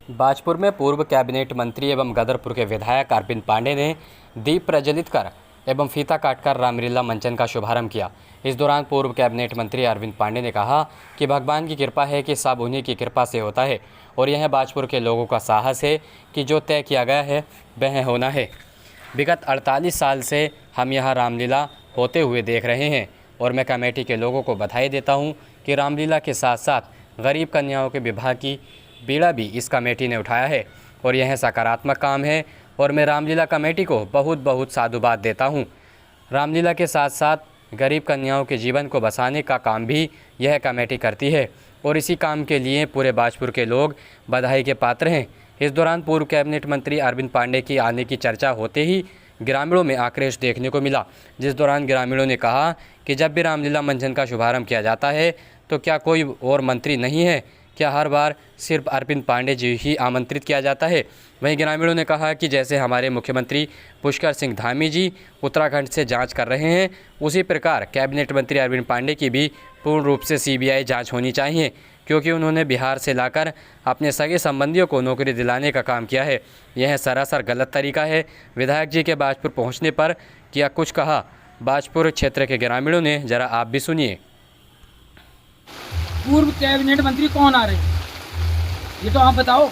बाजपुर में पूर्व कैबिनेट मंत्री एवं गदरपुर के विधायक अरविंद पांडे ने दीप प्रज्वलित कर एवं फीता काटकर रामलीला मंचन का शुभारंभ किया। इस दौरान पूर्व कैबिनेट मंत्री अरविंद पांडे ने कहा कि भगवान की कृपा है कि सब उन्हीं की कृपा से होता है और यह बाजपुर के लोगों का साहस है कि जो तय किया गया है वह होना है। विगत 48 साल से हम यहाँ रामलीला होते हुए देख रहे हैं और मैं कमेटी के लोगों को बधाई देता हूँ कि रामलीला के साथ साथ गरीब कन्याओं के विवाह की बीड़ा भी इस कमेटी ने उठाया है और यह सकारात्मक काम है और मैं रामलीला कमेटी को बहुत बहुत साधुवाद देता हूं। रामलीला के साथ साथ गरीब कन्याओं के जीवन को बसाने का काम भी यह कमेटी करती है और इसी काम के लिए पूरे बाजपुर के लोग बधाई के पात्र हैं। इस दौरान पूर्व कैबिनेट मंत्री अरविंद पांडे की आने की चर्चा होते ही ग्रामीणों में आक्रोश देखने को मिला, जिस दौरान ग्रामीणों ने कहा कि जब भी रामलीला मंचन का शुभारंभ किया जाता है तो क्या कोई और मंत्री नहीं है, क्या हर बार सिर्फ अरविंद पांडे जी ही आमंत्रित किया जाता है। वहीं ग्रामीणों ने कहा कि जैसे हमारे मुख्यमंत्री पुष्कर सिंह धामी जी उत्तराखंड से जांच कर रहे हैं, उसी प्रकार कैबिनेट मंत्री अरविंद पांडे की भी पूर्ण रूप से सीबीआई जांच होनी चाहिए, क्योंकि उन्होंने बिहार से लाकर अपने सगे संबंधियों को नौकरी दिलाने का काम किया है। यह सरासर गलत तरीका है। विधायक जी के बाजपुर पहुँचने पर क्या कुछ कहा बाजपुर क्षेत्र के ग्रामीणों ने, जरा आप भी सुनिए। पूर्व कैबिनेट मंत्री कौन आ रहे हैं ये तो आप बताओ,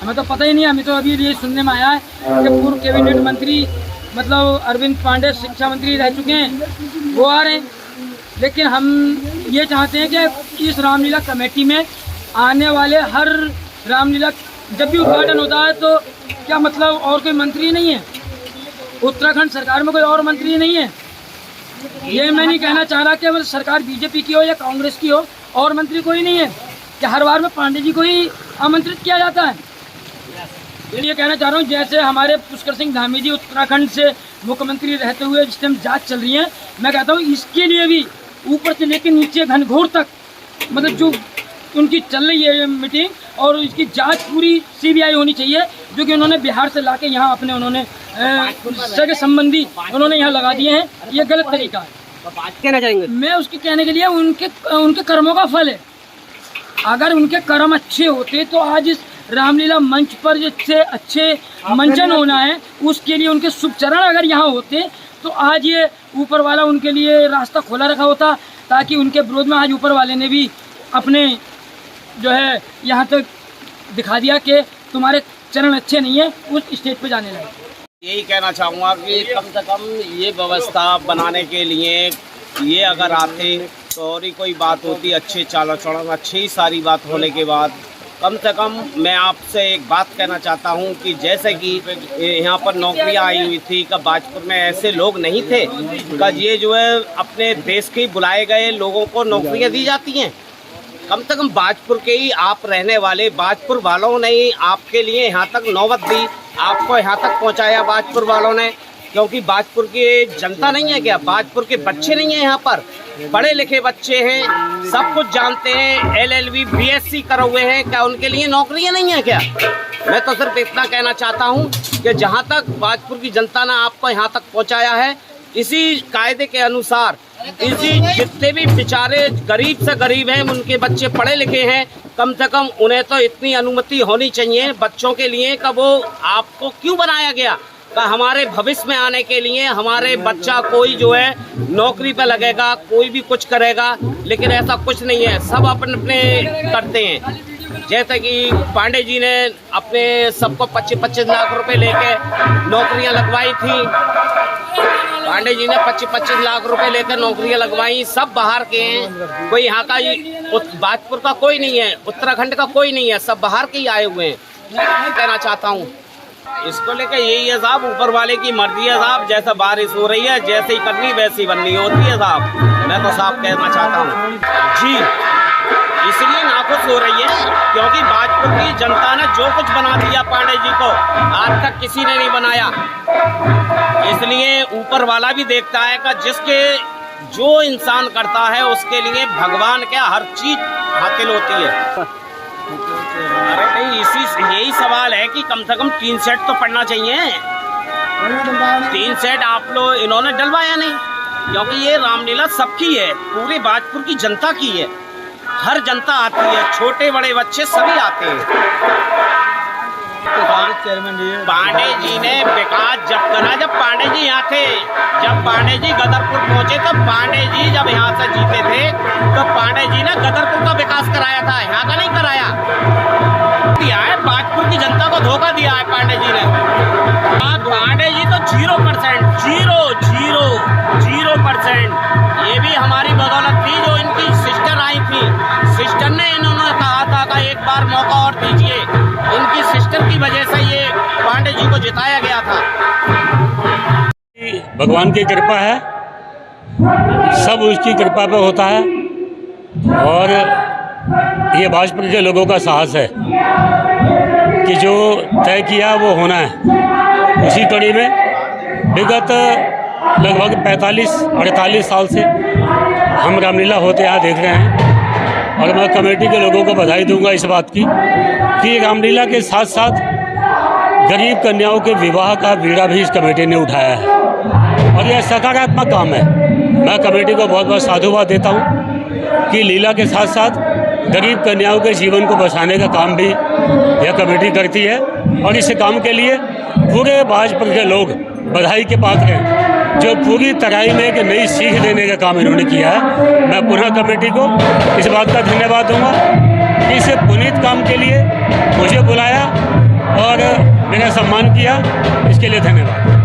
हमें तो पता ही नहीं। हमें तो अभी ये सुनने में आया है कि पूर्व कैबिनेट मंत्री मतलब अरविंद पांडे शिक्षा मंत्री रह चुके हैं, वो आ रहे हैं। लेकिन हम ये चाहते हैं कि इस रामलीला कमेटी में आने वाले हर रामलीला जब भी उद्घाटन होता है तो क्या मतलब और कोई मंत्री नहीं है, उत्तराखंड सरकार में कोई और मंत्री नहीं है। ये मैं नहीं कहना चाह रहा कि मतलब सरकार बीजेपी की हो या कांग्रेस की हो, और मंत्री कोई नहीं है कि हर बार में पांडे जी को ही आमंत्रित किया जाता है। ये कहना चाह रहा हूँ जैसे हमारे पुष्कर सिंह धामी जी उत्तराखंड से मुख्यमंत्री रहते हुए जिस टाइम जांच चल रही है, मैं कहता हूँ इसके लिए भी ऊपर से लेकर नीचे घनघोर तक मतलब जो उनकी चल रही है मीटिंग और इसकी जांच पूरी सीबीआई होनी चाहिए, जो कि उन्होंने बिहार से लाके यहाँ अपने उन्होंने सगे संबंधी उन्होंने यहाँ लगा दिए हैं। ये गलत तरीका है। कहना चाहेंगे मैं उसके कहने के लिए उनके कर्मों का फल है। अगर उनके कर्म अच्छे होते तो आज इस रामलीला मंच पर जिससे अच्छे मंचन होना है उसके लिए उनके शुभ चरण अगर यहाँ होते तो आज ये ऊपर वाला उनके लिए रास्ता खोला रखा होता, ताकि उनके विरोध में आज ऊपर वाले ने भी अपने जो है यहाँ तक दिखा दिया कि तुम्हारे चरण अच्छे नहीं है, उस स्टेज पे जाने लगे। यही कहना चाहूँगा कि कम से कम ये व्यवस्था बनाने के लिए ये अगर आते तो और ही कोई बात होती, अच्छे चाल चलन अच्छी ही सारी बात होने के बाद कम से कम मैं आपसे एक बात कहना चाहता हूँ कि जैसे कि यहाँ पर नौकरियाँ आई हुई थी, का बाजपुर में ऐसे लोग नहीं थे का ये जो है अपने देश के बुलाए गए लोगों को नौकरियाँ दी जाती हैं। कम से कम बाजपुर के ही आप रहने वाले बाजपुर वालों ने ही आपके लिए यहाँ तक नौबत दी, आपको यहाँ तक पहुँचाया बाजपुर वालों ने, क्योंकि बाजपुर की जनता नहीं है क्या, बाजपुर के बच्चे नहीं हैं, यहाँ पर पढ़े लिखे बच्चे हैं, सब कुछ जानते हैं, LLB BSc करे हुए हैं, क्या उनके लिए नौकरियाँ नहीं है क्या। मैं तो सिर्फ इतना कहना चाहता हूँ कि जहाँ तक बाजपुर की जनता ने आपको यहाँ तक पहुँचाया है, इसी कायदे के अनुसार इसी जितने भी बेचारे गरीब से गरीब हैं, उनके बच्चे पढ़े लिखे हैं, कम से कम उन्हें तो इतनी अनुमति होनी चाहिए बच्चों के लिए कि वो आपको क्यों बनाया गया, का हमारे भविष्य में आने के लिए हमारे बच्चा कोई जो है नौकरी पे लगेगा, कोई भी कुछ करेगा, लेकिन ऐसा कुछ नहीं है, सब अपने अपने करते हैं। जैसे कि पांडे जी ने अपने सबको 25-25 लाख रुपए लेके नौकरियां लगवाई थी, पांडे जी ने 25-25 लाख रुपए लेकर नौकरियां लगवाई, सब बाहर के हैं, कोई यहाँ का बाजपुर का कोई नहीं है, उत्तराखंड का कोई नहीं है, सब बाहर के ही आए हुए हैं। कहना चाहता हूँ इसको लेकर यही है साहब, ऊपर वाले की मर्जी है साहब, जैसा बारिश हो रही है जैसे ही करनी वैसी बननी होती है साहब। मैं तो साहब कहना चाहता हूँ जी, इसलिए नाखुश हो रही है क्योंकि बाजपुर की जनता ने जो कुछ बना दिया पांडे जी को, आज तक किसी ने नहीं बनाया। इसलिए ऊपर वाला भी देखता है कि जिसके जो इंसान करता है उसके लिए भगवान क्या हर चीज हासिल होती है। अरे नहीं, यही सवाल है कि कम से कम 3 सेट तो पढ़ना चाहिए। 3 सेट आप लोग इन्होंने डलवाया नहीं, क्योंकि ये रामलीला सबकी है, पूरे बाजपुर की जनता की है, हर जनता आती है, छोटे बड़े बच्चे सभी आते हैं। चेयरमैन रहे। पांडे जी ने विकास जब करा, जब पांडे जी यहाँ थे, जब पांडे जी गदरपुर पहुंचे तो पांडे जी जब यहाँ से जीते थे तो पांडे जी ने गदरपुर का विकास कराया था, यहाँ का नहीं कराया। दिया है बाजपुर की जनता को धोखा दिया है पांडे जी ने। पांडे जी तो 0%, 0%। ये भी हमारी बदौलत थी, जो इनकी सिस्टर आई थी, सिस्टर ने इन्होंने कहा था कि एक बार मौका और दीजिए। इनकी सिस्टर की वजह से ये पांडे जी को जिताया गया था। भगवान की कृपा है, सब उसकी कृपा पे होता है और ये भाजपा के लोगों का साहस है कि जो तय किया वो होना है। उसी कड़ी में विगत लगभग 45-48 साल से हम रामलीला होते यहाँ देख रहे हैं और मैं कमेटी के लोगों को बधाई दूंगा इस बात की कि रामलीला के साथ साथ गरीब कन्याओं के विवाह का बीड़ा भी इस कमेटी ने उठाया है और यह सकारात्मक काम है। मैं कमेटी को बहुत बहुत साधुवाद देता हूँ कि लीला के साथ साथ गरीब कन्याओं के जीवन को बचाने का काम भी यह कमेटी करती है और इस काम के लिए पूरे भाजपा के लोग बधाई के पात्र हैं, जो पूरी तराई में एक नई सीख देने का काम इन्होंने किया है। मैं पुनः कमेटी को इस बात का धन्यवाद दूंगा कि इस पुनीत काम के लिए मुझे बुलाया और मेरा सम्मान किया, इसके लिए धन्यवाद।